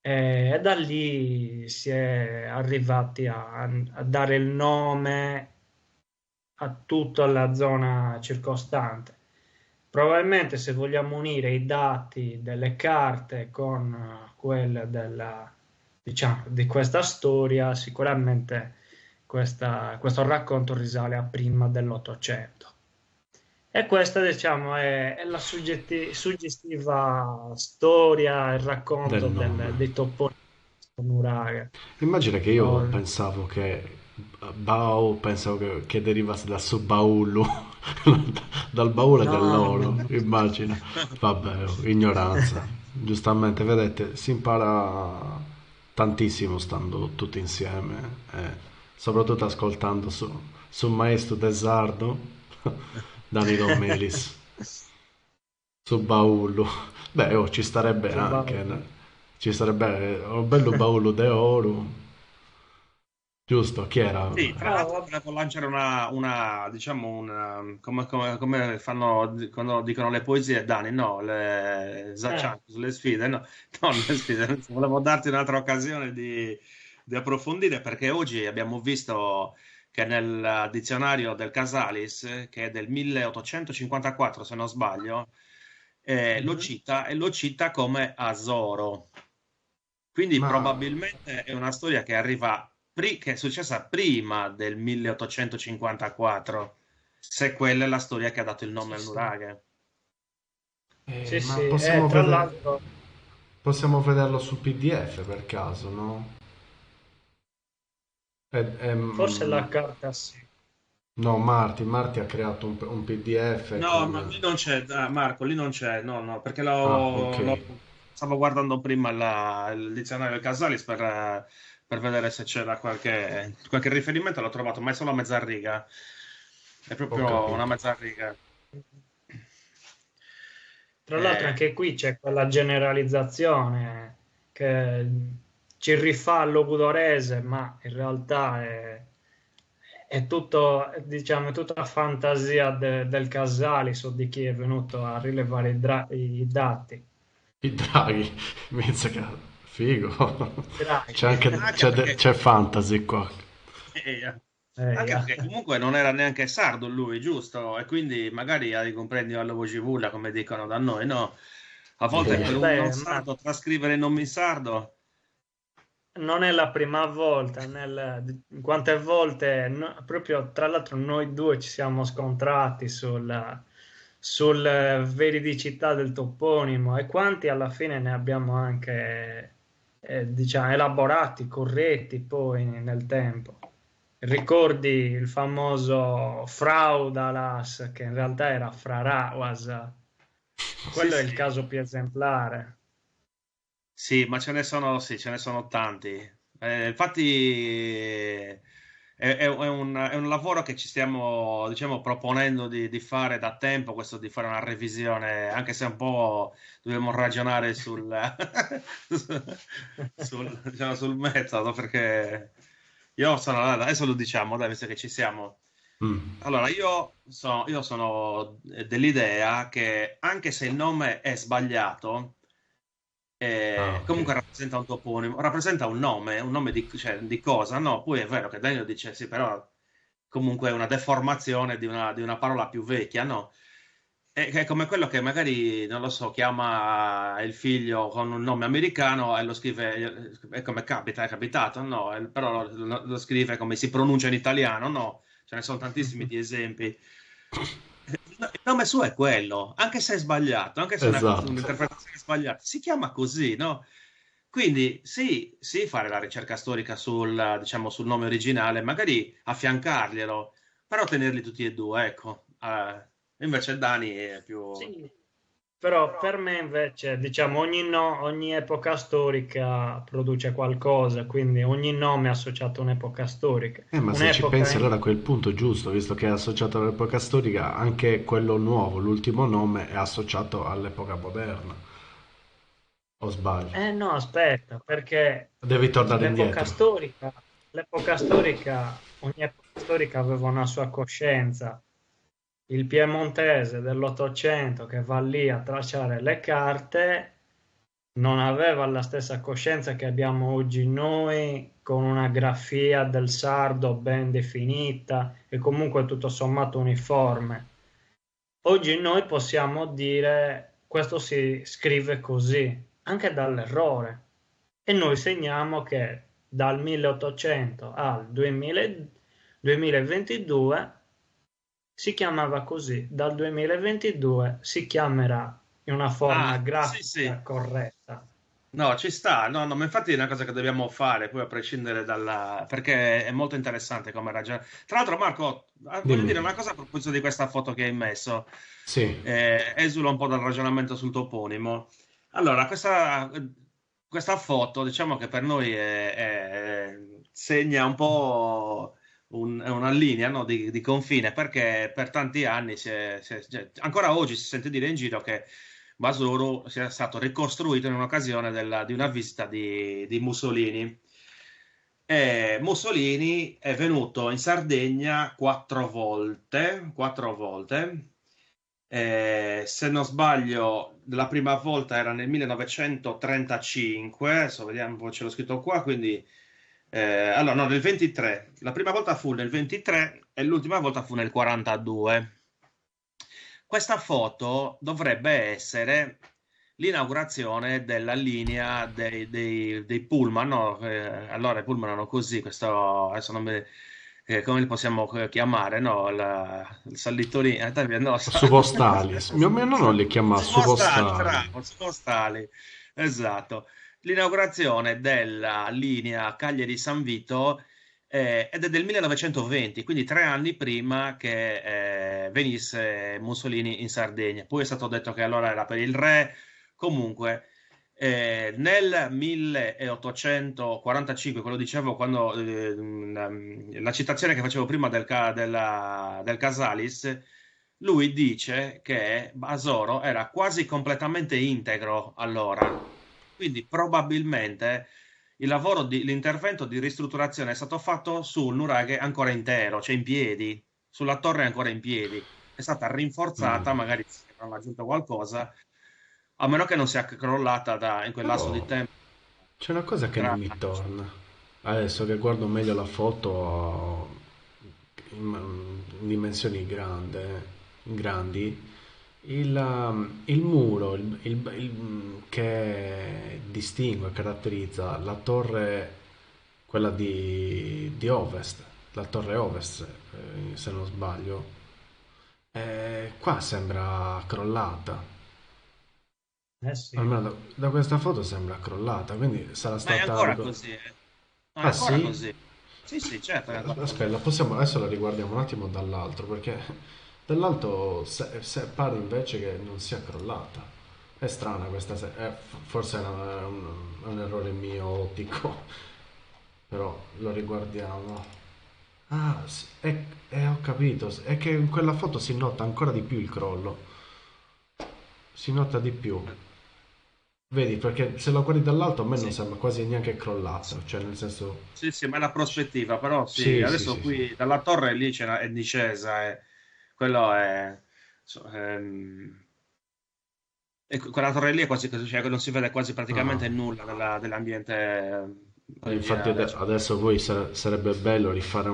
E da lì si è arrivati a dare il nome a tutta la zona circostante. Probabilmente se vogliamo unire i dati delle carte con quelli diciamo, di questa storia, sicuramente questo racconto risale a prima dell'Ottocento. E questa, diciamo, è la suggestiva storia e Del racconto nome. dei topolini di Nuraghe. Immagina che io Oh, pensavo che Bao, pensavo che derivasse da su baulu, dal baule no, dell'oro, no. immagina. Vabbè, oh, ignoranza. Giustamente, vedete, si impara tantissimo stando tutti insieme, soprattutto ascoltando su Maestro Desardo, Danilo Melis, su baulu. Beh, oh, ci starebbe anche, ci sarebbe un bello baulu de oro. Giusto, chi era? Sì, tra Ah, l'altro volevo lanciare diciamo, come fanno quando dicono le poesie, Dani, no, le eh, Zaccianco, sulle sfide, no, no, le sfide, volevo darti un'altra occasione di approfondire, perché oggi abbiamo visto che nel dizionario del Casalis, che è del 1854, se non sbaglio, mhm. lo cita come Asoro. Quindi Ma probabilmente è una storia che che è successa prima del 1854, se quella è la storia che ha dato il nome Sì, al sì, nuraghe. sì, ma sì. Tra l'altro, possiamo vederlo su PDF per caso, no? forse la carta sì. No, Marti ha creato un PDF No, ma con... lì non c'è, Marco, lì non c'è, no, no, perché Ah, ok, stavo guardando prima il dizionario del Casalis per vedere se c'era qualche riferimento, l'ho trovato, ma è solo a mezza riga, è ho proprio una capito. mezza riga. Tra l'altro Eh, anche qui c'è quella generalizzazione che ci rifà al logudorese, ma in realtà è tutto, diciamo, è tutta fantasia del Casalis o di chi è venuto a rilevare i dati. I draghi, mizzica, figo. C'è Draghi. anche Anche perché, c'è fantasy qua. eh, anche Ja. perché comunque non era neanche sardo lui, giusto? E quindi magari comprendi alla voce come dicono da noi, no? A volte per un non Beh, ma sardo trascrivere nomi in sardo. non è la prima volta, quante volte, proprio tra l'altro noi due ci siamo scontrati sul veridicità del toponimo e quanti alla fine ne abbiamo anche, diciamo, elaborati, corretti poi nel tempo. Ricordi il famoso Fraudalas, che in realtà era Frarawas, Sì, Quello è il sì. caso più esemplare. Sì, ma ce ne sono, sì, ce ne sono tanti. Infatti è un lavoro che ci stiamo, diciamo, proponendo di fare da tempo, questo di fare una revisione, anche se un po' dobbiamo ragionare diciamo, sul metodo, perché io sono, adesso lo diciamo, dai, visto che ci siamo. Mm. Allora, io sono dell'idea che anche se il nome è sbagliato, Ah, ok. comunque rappresenta un toponimo, rappresenta un nome di, cioè, di cosa? No, poi è vero che Daniel dice sì, però comunque è una deformazione di una parola più vecchia, no? Che è come quello che magari, non lo so, chiama il figlio con un nome americano e lo scrive, è come capita, è capitato, no? Però lo scrive come si pronuncia in italiano, no? Ce ne sono tantissimi di esempi. Il nome suo è quello, anche se è sbagliato, anche se è Esatto. un'interpretazione sbagliata, si chiama così, no? Quindi sì, sì, fare la ricerca storica diciamo, sul nome originale, magari affiancarglielo, però tenerli tutti e due, ecco. Invece Dani è più... Sì, però per me invece, diciamo, ogni epoca storica produce qualcosa, quindi ogni nome è associato a un'epoca storica. Ma se ci Un'epoca pensi in... allora a quel punto è giusto, visto che è associato all'epoca storica, anche quello nuovo, l'ultimo nome, è associato all'epoca moderna. O sbaglio? Eh no, aspetta, perché Devi tornare l'epoca indietro. storica, l'epoca storica, ogni epoca storica aveva una sua coscienza. Il piemontese dell'Ottocento che va lì a tracciare le carte non aveva la stessa coscienza che abbiamo oggi noi, con una grafia del sardo ben definita e comunque tutto sommato uniforme. Oggi noi possiamo dire questo si scrive così, anche dall'errore, e noi segniamo che dal 1800 al 2022 si chiamava così, dal 2022 si chiamerà in una forma Ah, sì, sì. grafica corretta. No, ci sta, no, no, ma infatti è una cosa che dobbiamo fare, poi a prescindere dalla... perché è molto interessante come ragionare. Tra l'altro, Marco, voglio Dimmi. dire una cosa a proposito di questa foto che hai messo. Sì. Esula un po' dal ragionamento sul toponimo. Allora, questa foto, diciamo che per noi segna un po' è una linea, no, di confine, perché per tanti anni cioè, ancora oggi si sente dire in giro che Basoro sia stato ricostruito in un'occasione di una visita di Mussolini. E Mussolini è venuto in Sardegna quattro volte. Se non sbaglio, la prima volta era nel 1935, adesso vediamo, ce l'ho scritto qua, quindi allora no, nel 23. La prima volta fu nel 23 e l'ultima volta fu nel 42. Questa foto dovrebbe essere l'inaugurazione della linea dei Pullman, no? Allora i Pullman erano così, questo, adesso non mi, come li possiamo chiamare, no? Il sallitolino, no, Subostali. Mio nonno li chiama Subostali, subostali. bravo, subostali, esatto. L'inaugurazione della linea Cagliari-San Vito ed è del 1920, quindi 3 anni prima che venisse Mussolini in Sardegna. Poi è stato detto che allora era per il re. Comunque, nel 1845, quello dicevo quando la citazione che facevo prima del Casalis, lui dice che Basoro era quasi completamente integro allora, quindi probabilmente l'intervento di ristrutturazione è stato fatto sul nuraghe ancora intero, cioè in piedi, sulla torre ancora in piedi. È stata rinforzata, Mm. magari si hanno aggiunto qualcosa, a meno che non sia crollata in quel lasso di Però tempo. c'è una cosa che non Tra... mi torna. Adesso che guardo meglio la foto in dimensioni grandi, il muro che distingue, caratterizza la torre, quella di Ovest, la torre Ovest, se non sbaglio, qua sembra crollata. Eh sì. Almeno da questa foto sembra crollata, quindi sarà Ma è stata... ancora così, eh? No, è Ah ancora sì? così. Sì, sì, certo, è ancora così. Aspetta, possiamo... adesso la riguardiamo un attimo dall'altro perché Dall'alto pare invece che non sia crollata. È strana questa forse è un errore mio ottico, però lo riguardiamo. Ah, ho capito, è che in quella foto si nota ancora di più il crollo, si nota di più. Vedi, perché se la guardi dall'alto a me non Sì, sembra quasi neanche crollata, cioè nel senso... sì, sì, ma è la prospettiva, però sì, Sì, sì, adesso sì, sì. qui dalla torre lì è discesa, quello è... so- e quella torre lì è quasi così, cioè non si vede quasi Ah. praticamente nulla dell'ambiente Infatti originale. Cioè. adesso poi sarebbe bello rifare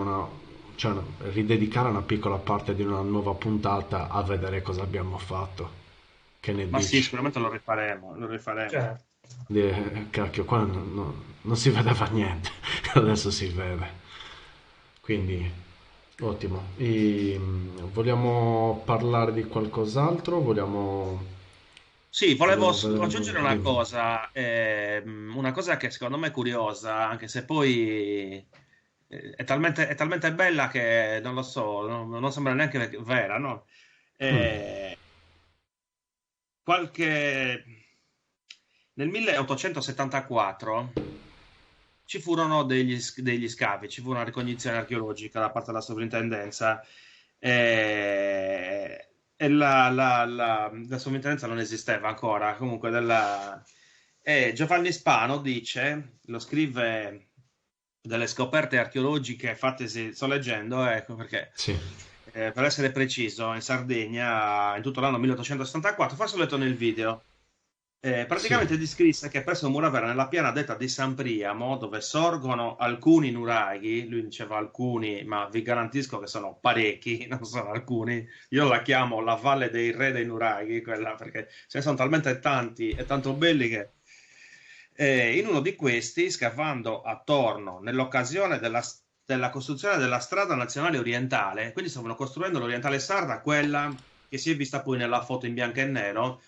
cioè ridedicare una piccola parte di una nuova puntata a vedere cosa abbiamo fatto. Che ne Ma sì, dici? sicuramente lo rifaremo, lo rifaremo. Certo. Cacchio, qua non si vedeva niente, adesso si vede. Quindi, ottimo. Vogliamo parlare di qualcos'altro? Sì, volevo Vogliamo vedere... aggiungere Dimmi. una cosa che secondo me è curiosa, anche se poi è talmente bella che non lo so, non sembra neanche vera, no? Mm, Eh, qualche... Nel 1874 ci furono degli scavi, ci fu una ricognizione archeologica da parte della sovrintendenza e la sovrintendenza non esisteva ancora, comunque Giovanni Spano dice, lo scrive delle scoperte archeologiche fattesi, sto leggendo, ecco perché sì, per essere preciso, in Sardegna in tutto l'anno 1874, forse l'ho letto nel video. sì. Praticamente descrisse che presso Muravera, nella piana detta di San Priamo, dove sorgono alcuni nuraghi, lui diceva alcuni, ma vi garantisco che sono parecchi, non sono alcuni. Io la chiamo la Valle dei Re dei Nuraghi, quella perché ce ne sono talmente tanti e tanto belli che in uno di questi, scavando attorno nell'occasione della costruzione della strada nazionale orientale, quindi stavano costruendo l'orientale sarda, quella che si è vista poi nella foto in bianco e nero,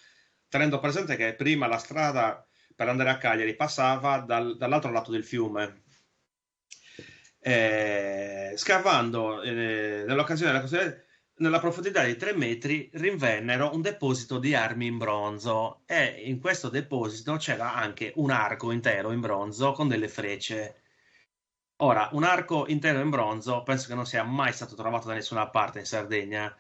tenendo presente che prima la strada per andare a Cagliari passava dall'altro lato del fiume. Scavando nell'occasione della costruzione, nella profondità di 3 metri rinvennero un deposito di armi in bronzo e in questo deposito c'era anche un arco intero in bronzo con delle frecce. Ora, un arco intero in bronzo penso che non sia mai stato trovato da nessuna parte in Sardegna.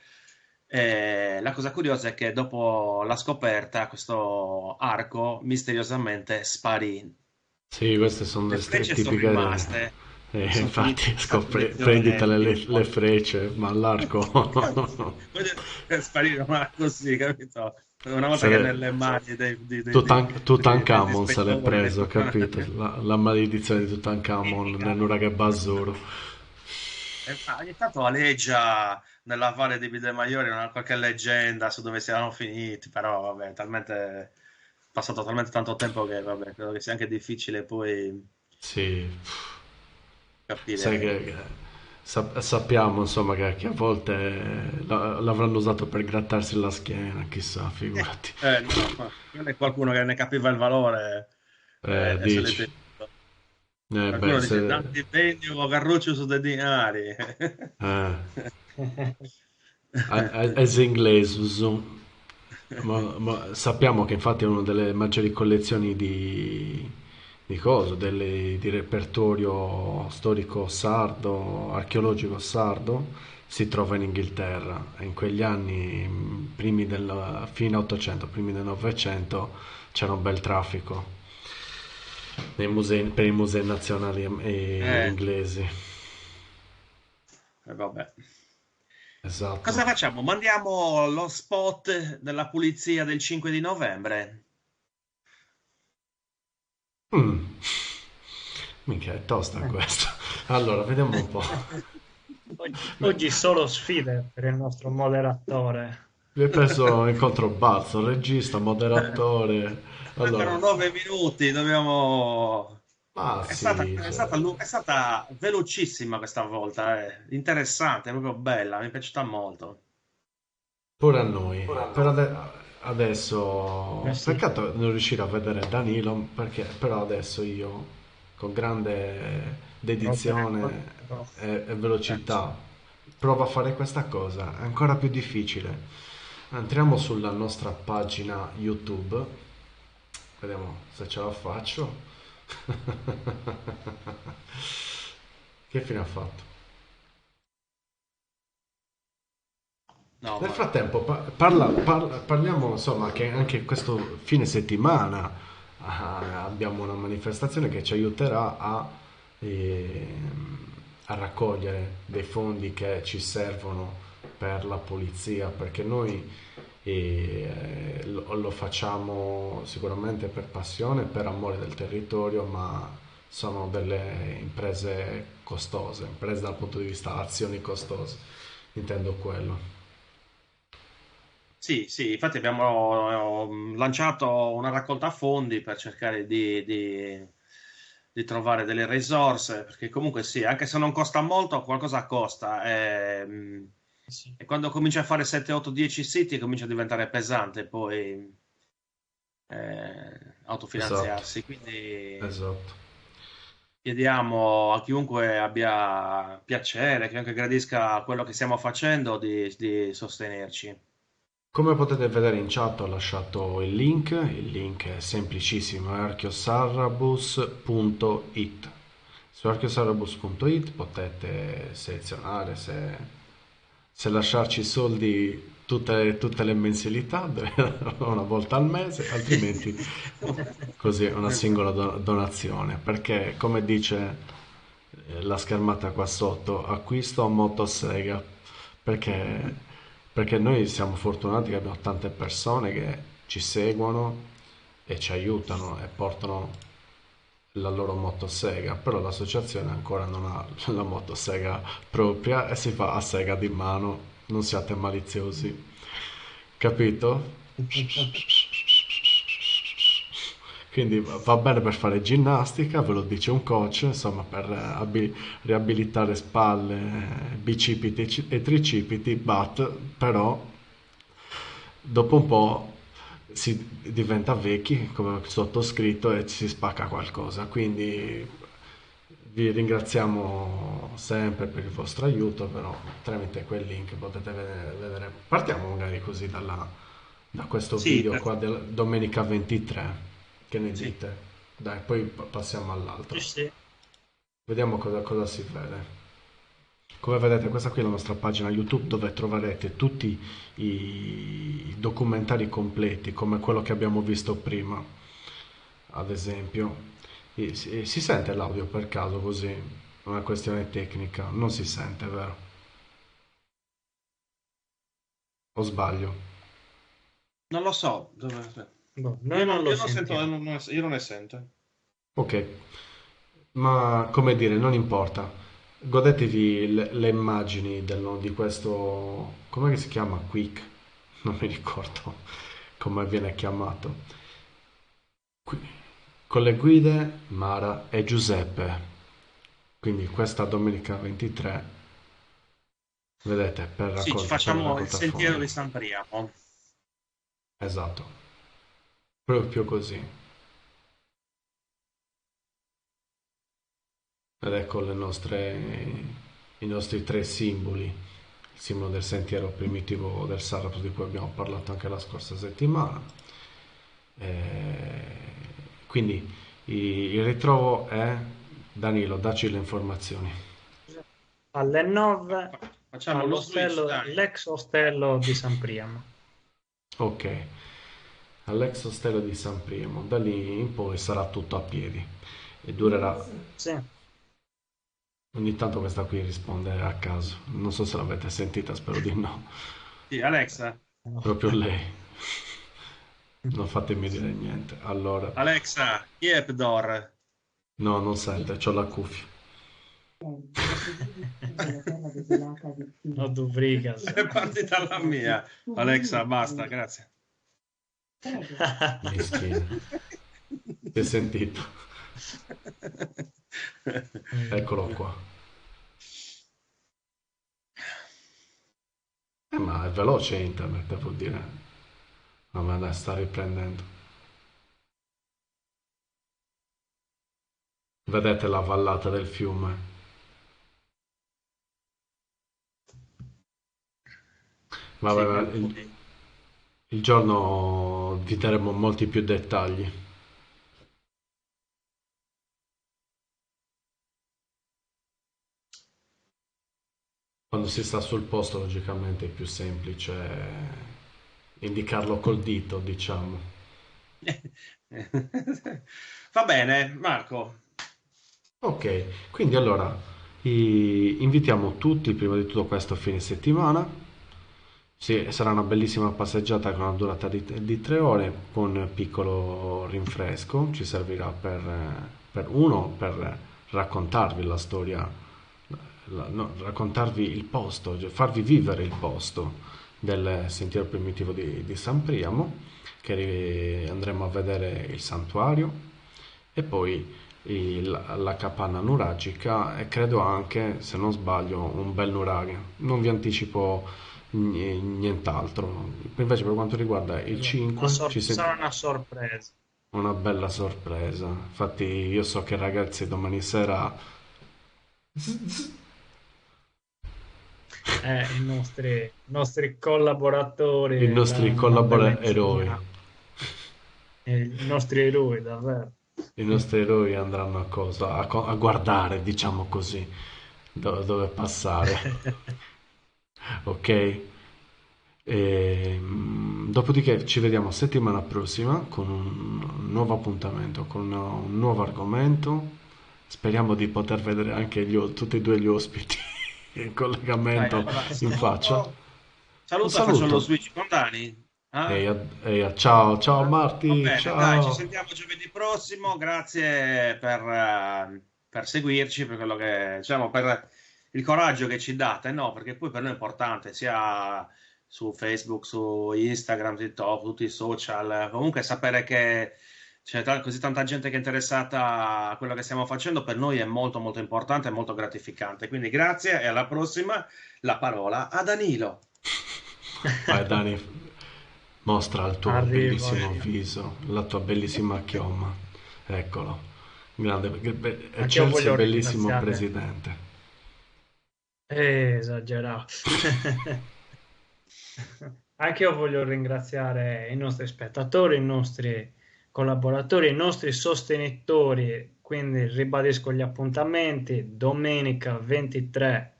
La cosa curiosa è che dopo la scoperta questo arco misteriosamente sparì. Sì, queste sono Le le frecce sono tipiche... rimaste e sono finite infatti, chissà dove prenditele in le fondo. frecce, ma all'arco... Per sparire ma così, capito? Una volta che è Sare- nelle mani degli Tutankhamon se l'è ispettori, preso, capito? La maledizione di Tutankhamon mitica. nell'uragano Basuro. Ogni tanto aleggia nella valle di Bidemaiori qualche leggenda su dove siano finiti, però vabbè, talmente passato talmente tanto tempo che vabbè, credo che sia anche difficile poi Sì, sai capire. che sappiamo insomma che a volte l'avranno usato per grattarsi la schiena, chissà, figurati. No, ma non è qualcuno che ne capiva il valore e se l'è Dici. tenuto. Beh, Qualcuno dice tanti beni o Garruccio su dei dinari. eh, è inglese, ma sappiamo che infatti è una delle maggiori collezioni di cose, di repertorio storico sardo, archeologico sardo, si trova in Inghilterra. E in quegli anni, primi del fine 800, primi del 900, c'era un bel traffico per i musei nazionali Eh, inglesi. vabbè. Esatto. Cosa facciamo? Mandiamo lo spot della pulizia del 5 di novembre? Mm. Minchia, è tosta questa. Allora, vediamo un po'. Oggi solo sfide per il nostro moderatore. Mi hai preso in controbalzo, regista, moderatore. Mancano Allora, 9 minuti, dobbiamo... ah sì, cioè, È stata velocissima questa volta, interessante, proprio bella, mi è piaciuta molto. pure a noi. Adesso, Eh sì, peccato non riuscire a vedere Danilo, perché però adesso io, con grande troppe dedizione cose. e Eh, velocità, prova a fare questa cosa, è ancora più difficile. Entriamo sulla nostra pagina YouTube, vediamo se ce la faccio. Che fine ha fatto? No, Nel ma frattempo parliamo insomma che anche questo fine settimana abbiamo una manifestazione che ci aiuterà a raccogliere dei fondi che ci servono per la polizia, perché noi lo facciamo sicuramente per passione, per amore del territorio, ma sono delle imprese costose, imprese dal punto di vista azioni costose, intendo quello. sì, sì, infatti abbiamo lanciato una raccolta fondi per cercare di trovare delle risorse, perché comunque sì, anche se non costa molto, qualcosa costa. Sì. E quando comincia a fare 7, 8, 10 siti comincia a diventare pesante poi Esatto, autofinanziarsi. Quindi esatto. chiediamo a chiunque abbia piacere, chiunque gradisca quello che stiamo facendo, di sostenerci. Come potete vedere in chat ho lasciato il link è semplicissimo, è archiosarrabus.it. Su archiosarrabus.it potete selezionare se lasciarci soldi tutte le mensilità, una volta al mese, altrimenti così una singola Esatto. donazione, perché come dice la schermata qua sotto, acquisto motosega, perché, perché noi siamo fortunati che abbiamo tante persone che ci seguono e ci aiutano e portano la loro motosega, però l'associazione ancora non ha la motosega propria e si fa a sega di mano, non siate maliziosi, capito? Quindi va bene per fare ginnastica, ve lo dice un coach, insomma, per riabilitare spalle, bicipiti e tricipiti, but però dopo un po' si diventa vecchi, come il sottoscritto, e ci si spacca qualcosa. Quindi vi ringraziamo sempre per il vostro aiuto, però tramite quel link potete vedere. Partiamo magari così da questo Sì, video qua della domenica 23. Che ne sì. dite? Dai, poi passiamo Sì, all'altro. sì. Vediamo cosa si vede. Come vedete, questa qui è la nostra pagina YouTube dove troverete tutti i documentari completi, come quello che abbiamo visto prima, ad esempio. Si sente l'audio per caso così? È una questione tecnica, non si sente, vero? O sbaglio? Non lo so. Boh, Io noi non, non lo io non sento, sentiamo. io non ne sento. Ok, ma come dire, non importa. Godetevi le immagini di questo, come si chiama? Quick? Non mi ricordo come viene chiamato. Qui- Con le guide Mara e Giuseppe. Quindi questa domenica 23, vedete, Sì, ci per la facciamo il raccolta sentiero fondi. di San Priamo. Esatto, proprio così. Ed ecco i nostri tre simboli. Il simbolo del sentiero primitivo del Sarapos di cui abbiamo parlato anche la scorsa settimana. Quindi il ritrovo è Danilo, dacci le informazioni. Alle 9 Facciamo lo switch, all'ostello, dai. l'ex ostello di San Priamo. Ok, all'ex ostello di San Primo, da lì in poi sarà tutto a piedi e durerà. Sì. Ogni tanto questa qui risponde a caso, non so se l'avete sentita, spero di no. Sì, Alexa, Proprio lei. Non fatemi dire niente. Allora, Alexa, chi è Pdor? no, non sente, c'ho la cuffia. No, Dubrigas. È partita la mia. Alexa, basta, grazie. Mischina. Si è sentito? Eccolo qua. Ma è veloce internet, vuol dire. No, ma dai, sta riprendendo. Vedete la vallata del fiume? Vabbè, Sì, ma per cui... il giorno vi daremo molti più dettagli. Quando si sta sul posto, logicamente è più semplice indicarlo col dito, diciamo. Va bene, Marco. Ok, quindi allora invitiamo tutti prima di tutto questo fine settimana. Sì, sarà una bellissima passeggiata con una durata di 3 ore con piccolo rinfresco. Ci servirà per raccontarvi la storia, no, raccontarvi il posto, cioè farvi vivere il posto del sentiero primitivo di San Priamo, che andremo a vedere il santuario e poi la capanna nuragica e credo anche, se non sbaglio, un bel nuraghe. Non vi anticipo nient'altro. Invece per quanto riguarda il 5 Sarà una sorpresa. una bella sorpresa. Infatti io so che ragazzi domani sera I nostri i collaboratori nostri daranno una bella eroi, insegnata, i nostri eroi, davvero. i nostri eroi andranno a cosa? A guardare, diciamo così, dove passare. Ok? Dopodiché ci vediamo settimana prossima con un nuovo appuntamento, con un nuovo argomento. Speriamo di poter vedere anche tutti e due gli ospiti in Dai, collegamento allora in faccia. Un saluto e faccio lo saluto. switch con Dani. Ah? Ciao, ciao Va Marti, bene, dai, ci ciao. sentiamo giovedì prossimo. Grazie per seguirci, per quello che, diciamo, per il coraggio che ci date, no? Perché poi per noi è importante, sia su Facebook, su Instagram, TikTok, tutti i social. Comunque sapere che c'è così tanta gente che è interessata a quello che stiamo facendo, per noi è molto molto importante e molto gratificante. Quindi grazie e alla prossima. La parola a Danilo. Vai Dani, mostra il tuo Arrivo, bellissimo arrivo. viso, la tua bellissima chioma. Eccolo. Grande, Anche io eccelso e voglio bellissimo ringraziare. presidente. Esagerato. Anche io voglio ringraziare i nostri spettatori, i nostri collaboratori, i nostri sostenitori. Quindi ribadisco gli appuntamenti: domenica 23,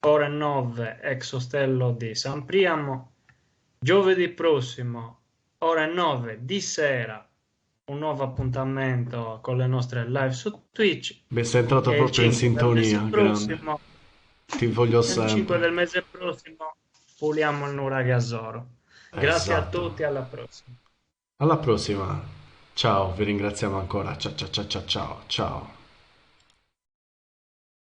ore 9, ex ostello di San Priamo; giovedì prossimo, ore 9 di sera, un nuovo appuntamento con le nostre live su Twitch; Beh, sei entrato e il proprio in 5 del mese sintonia, grande. prossimo, Ti voglio il 5 sempre. del mese prossimo puliamo il nuraghe Azzurro. Grazie a Esatto. tutti, alla prossima. Alla prossima. Ciao, vi ringraziamo ancora. Ciao ciao ciao ciao ciao. Ciao.